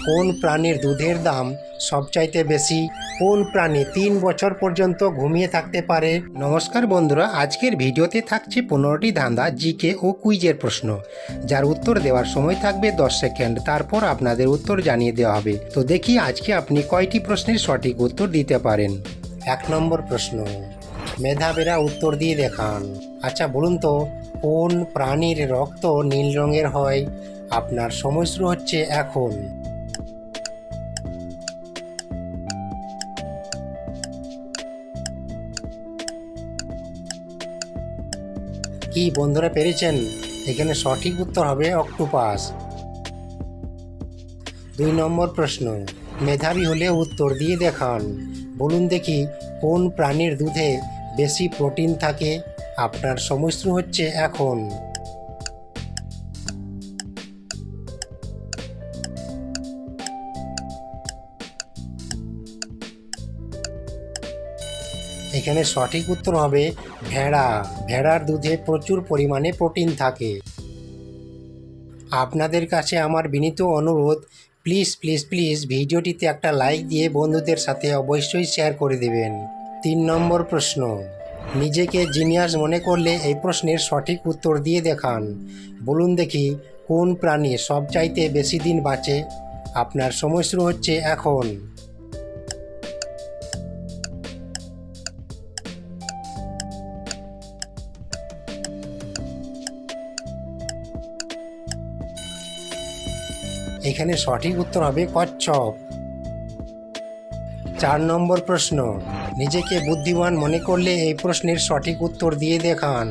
কোন প্রাণীর দুধের দাম সবচাইতে বেশি? কোন প্রাণী 3 বছর পর্যন্ত ঘুমিয়ে থাকতে পারে? নমস্কার বন্ধুরা, আজকের ভিডিওতে থাকছে 15টি ধাঁধা, জিকে ও কুইজের প্রশ্ন, যার উত্তর দেওয়ার সময় থাকবে 10 সেকেন্ড। তারপর আপনাদের উত্তর জানিয়ে দেওয়া হবে। তো দেখি আজকে আপনি কয়টি প্রশ্নের সঠিক উত্তর দিতে পারেন। 1 নম্বর প্রশ্ন, মেধাবীরা উত্তর দিয়ে দেখান। আচ্ছা বলুন তো, কোন প্রাণীর রক্ত নীল রঙের হয়? আপনার সময় শুরু হচ্ছে এখন। কি বন্ধুরা পেরেছেন? এখানে সঠিক উত্তর হবে অক্টোপাস। 2 নম্বর প্রশ্ন, মেধাবী হলে উত্তর দিয়ে দেখান। বলুন দেখি, কোন প্রাণীর দুধে বেশি প্রোটিন থাকে? আপনার সময় শুরু হচ্ছে এখন। এখানে সঠিক উত্তর হবে ভেড়া। ভেড়ার দুধে প্রচুর পরিমাণে প্রোটিন থাকে। আপনাদের কাছে আমার বিনীত অনুরোধ, প্লিজ প্লিজ প্লিজ ভিডিওটিতে একটা লাইক দিয়ে বন্ধুদের সাথে অবশ্যই শেয়ার করে দেবেন। 3 নম্বর প্রশ্ন, নিজেকে জিনিয়াস মনে করলে এই প্রশ্নের সঠিক উত্তর দিয়ে দেখান। বলুন দেখি, কোন প্রাণী সবচাইতে বেশি দিন বাঁচে? আপনার সময় শুরু হচ্ছে এখন। এখানে সঠিক উত্তর হবে কচ্ছপ। 4 নম্বর প্রশ্ন, নিজেকে বুদ্ধিমান মনে করলে এই প্রশ্নের সঠিক উত্তর দিয়ে দেখান।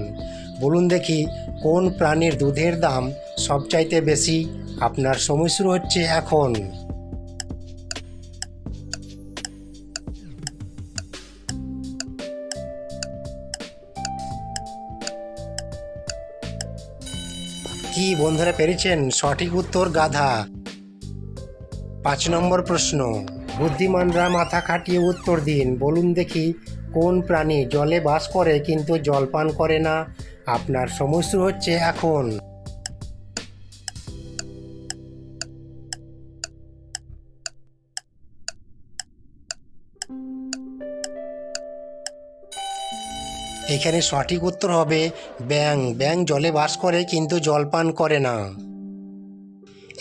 বলুন দেখি, কোন প্রাণীর দুধের দাম সবচাইতে বেশি? আপনার সময় শুরু হচ্ছে এখন। কি বন্ধুরা পেরেছেন? সঠিক উত্তর গাধা। 5 নম্বর প্রশ্ন, বুদ্ধিমানরা মাথা খাটিয়ে উত্তর দিন। বলুন দেখি, কোন প্রাণী জলে বাস করে কিন্তু জল পান করে না? আপনার সময় শুরু হচ্ছে এখন। এখানে সঠিক উত্তর হবে ব্যাঙ। ব্যাঙ জলে বাস করে কিন্তু জল পান করে না।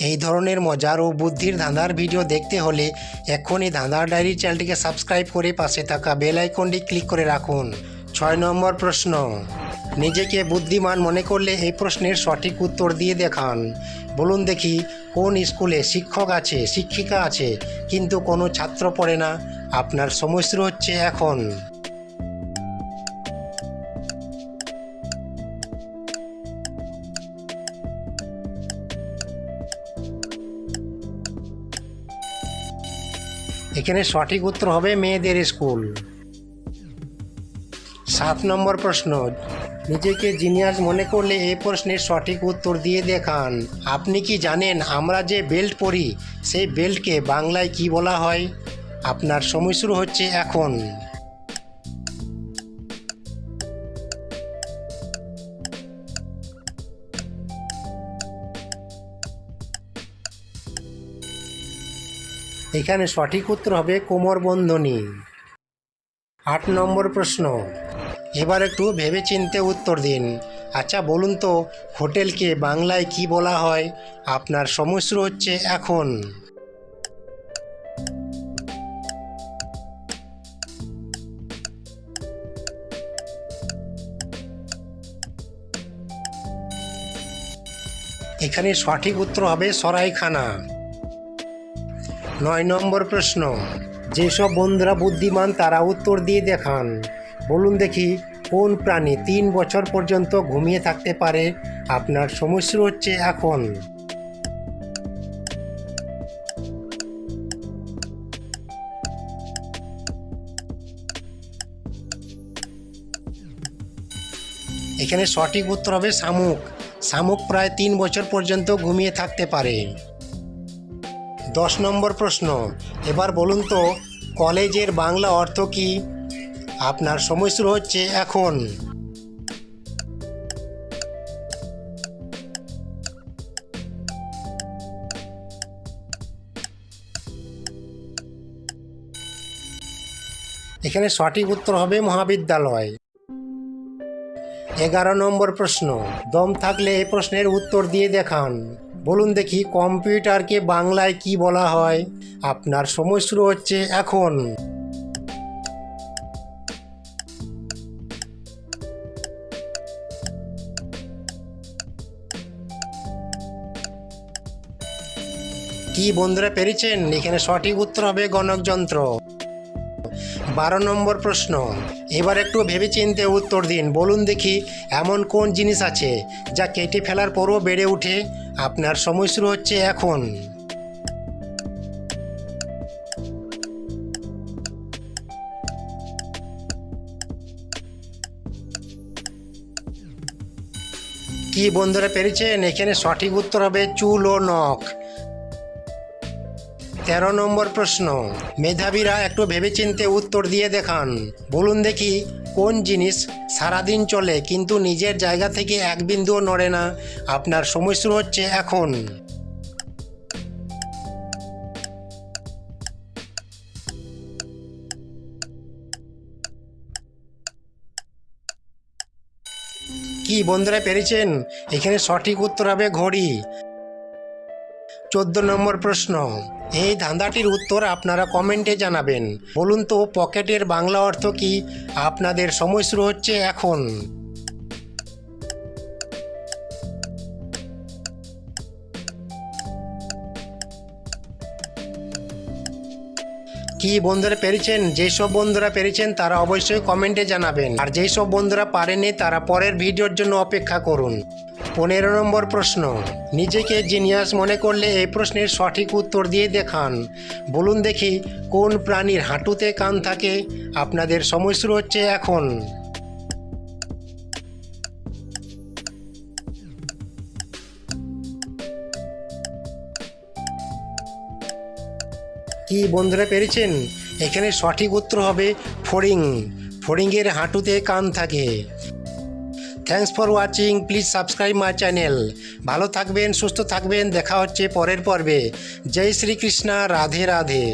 এই ধরনের মজার ও বুদ্ধির ধাঁধার ভিডিও দেখতে হলে এখনই ধাঁধার ডায়েরি চ্যানেলটিকে সাবস্ক্রাইব করে পাশে থাকা বেল আইকনটি ক্লিক করে রাখুন। 6 নম্বর প্রশ্ন, নিজেকে বুদ্ধিমান মনে করলে এই প্রশ্নের সঠিক উত্তর দিয়ে দেখান। বলুন দেখি, কোন স্কুলে শিক্ষক আছে, শিক্ষিকা আছে, কিন্তু কোনো ছাত্র পড়ে না? আপনার সময় শুরু হচ্ছে এখন। এখানে সঠিক উত্তর হবে মেয়েদের স্কুল। 7 নম্বর প্রশ্ন, নিজেকে জিনিয়াস মনে করলে এই প্রশ্নের সঠিক উত্তর দিয়ে দেখান। আপনি কি জানেন আমরা যে বেল্ট পরি সেই বেল্টকে বাংলায় কি বলা হয়? আপনার সময় শুরু হচ্ছে এখন। এখানে সঠিক উত্তর হবে কোমরবন্ধনী। 8 নম্বর প্রশ্ন, এবার একটু ভেবেচিন্তে উত্তর দিন। আচ্ছা বলুন তো, হোটেলকে বাংলায় কি বলা হয়? আপনার সময় শুরু হচ্ছে এখন। এখানে সঠিক উত্তর হবে সরাইখানা। 9 নম্বর প্রশ্ন, যেসব বন্ধুরা বুদ্ধিমান তারা উত্তর দিয়ে দেখান। বলুন দেখি, কোন প্রাণী 3 বছর পর্যন্ত ঘুমিয়ে থাকতে পারে? আপনার সময় শুরু হচ্ছে এখন। এখানে সঠিক উত্তর হবে শামুক। শামুক প্রায় 3 বছর পর্যন্ত ঘুমিয়ে থাকতে পারে। 10 নম্বর প্রশ্ন, এবার বলুন তো, কলেজের বাংলা অর্থ কী? আপনার সময় শুরু হচ্ছে এখন। এখানে সঠিক উত্তর হবে মহাবিদ্যালয়। 11 নম্বর প্রশ্ন, দম থাকলে এই প্রশ্নের উত্তর দিয়ে দেখান। বলুন দেখি কম্পিউটারকে বাংলায় কি বলা হয়? আপনার সময় শুরু হচ্ছে এখন। কি বন্ধুরা পেরেছেন? এখানে সঠিক উত্তর হবে গণকযন্ত্র। 12 নম্বর প্রশ্ন, এবার একটু ভেবেচিন্তে উত্তর দিন। বলুন দেখি এমন কোন জিনিস আছে যা কেটে ফেলার পরও বেড়ে ওঠে? আপনার সময় শুরু হচ্ছে এখন। কি বন্ধুরা পেরেছেন? এখানে সঠিক উত্তর হবে চুল ও নখ। 13 নম্বর প্রশ্ন, মেধাবীরা একটু ভেবেচিন্তে উত্তর দিয়ে দেখান। বলুন দেখি কোন জিনিস সারাদিন চলে কিন্তু নিজের জায়গা থেকে এক বিন্দুও নড়ে না? আপনার সময় শুরু হচ্ছে এখন। কি বন্ধুরা পেরেছেন? এখানে সঠিক উত্তর হবে ঘড়ি। 14 নম্বর প্রশ্ন, এই ধাঁধাটির উত্তর আপনারা কমেন্টে জানাবেন। বলুন তো পকেটের বাংলা অর্থ কি? আপনাদের সময় শুরু হচ্ছে এখন। কি বন্ধুরা পেরেছেন? যেসব বন্ধুরা পেরেছেন তারা অবশ্যই কমেন্টে জানাবেন, আর যেসব বন্ধুরা পারেনি তারা পরের ভিডিওর জন্য অপেক্ষা করুন। 15 নম্বর প্রশ্ন, নিজেকে জিনিয়াস মনে করলে এই প্রশ্নের সঠিক উত্তর দিয়ে দেখান। বলুন দেখি কোন প্রাণীর হাঁটুতে কান থাকে? আপনাদের সময় শুরু হচ্ছে এখন। কি বন্ধুরা পেরেছেন? এখানে সঠিক উত্তর হবে ফড়িং। ফড়িংয়ের হাঁটুতে কান থাকে। Thanks for watching, please subscribe my channel. ভালো থাকবেন, সুস্থ থাকবেন, দেখা হচ্ছে পরের পর্বে। জয় শ্রীকৃষ্ণ, রাধে রাধে।